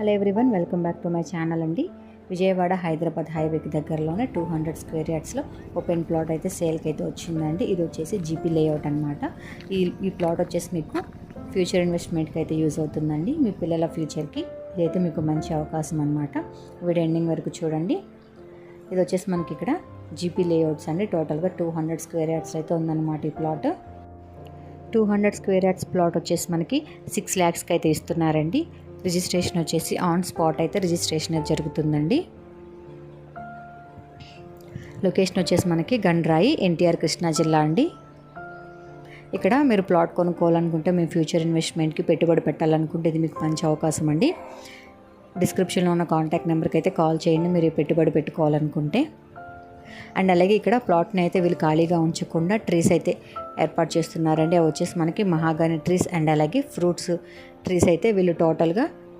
Hello everyone, welcome back to my channel అండి. విజయవాడ హైదరాబాద్ హైవేకి దగ్గరలోనే 200 స్క్వేర్ యార్డ్స్లో ఓపెన్ ప్లాట్ అయితే సేల్కి అయితే వచ్చిందండి. ఇది వచ్చేసి జీపీ లేఅవుట్ అనమాట. ఈ ప్లాట్ వచ్చేసి మీకు ఫ్యూచర్ ఇన్వెస్ట్మెంట్కి అయితే యూజ్ అవుతుందండి. మీ పిల్లల ఫ్యూచర్కి ఇదైతే మీకు మంచి అవకాశం అనమాట. వీడియో ఎండింగ్ వరకు చూడండి. ఇది వచ్చేసి మనకి ఇక్కడ జీపీ లేఅవుట్స్ అండి. టోటల్గా 200 స్క్వేర్ యార్డ్స్ అయితే ఉందన్నమాట ఈ ప్లాట్. 200 స్క్వేర్ యార్డ్స్ ప్లాట్ వచ్చేసి మనకి 6 lakhsకి అయితే ఇస్తున్నారండి. రిజిస్ట్రేషన్ వచ్చేసి ఆన్ స్పాట్ అయితే రిజిస్ట్రేషన్ అయితే జరుగుతుందండి. లొకేషన్ వచ్చేసి మనకి గండ్రాయి, ఎన్టీఆర్ కృష్ణా జిల్లా అండి. ఇక్కడ మీరు ప్లాట్ కొనుక్కోవాలనుకుంటే మీ ఫ్యూచర్ ఇన్వెస్ట్మెంట్కి పెట్టుబడి పెట్టాలనుకుంటే ఇది మీకు మంచి అవకాశం అండి. డిస్క్రిప్షన్లో ఉన్న కాంటాక్ట్ నెంబర్కి అయితే కాల్ చేయండి మీరు పెట్టుబడి పెట్టుకోవాలనుకుంటే. అండ్ అలాగే ఇక్కడ ప్లాట్ని అయితే వీళ్ళు ఖాళీగా ఉంచకుండా ట్రీస్ అయితే ఏర్పాటు చేస్తున్నారండి. అవి వచ్చేసి మనకి మహాగాని ట్రీస్ అండ్ అలాగే ఫ్రూట్స్ ట్రీస్ అయితే వీళ్ళు టోటల్గా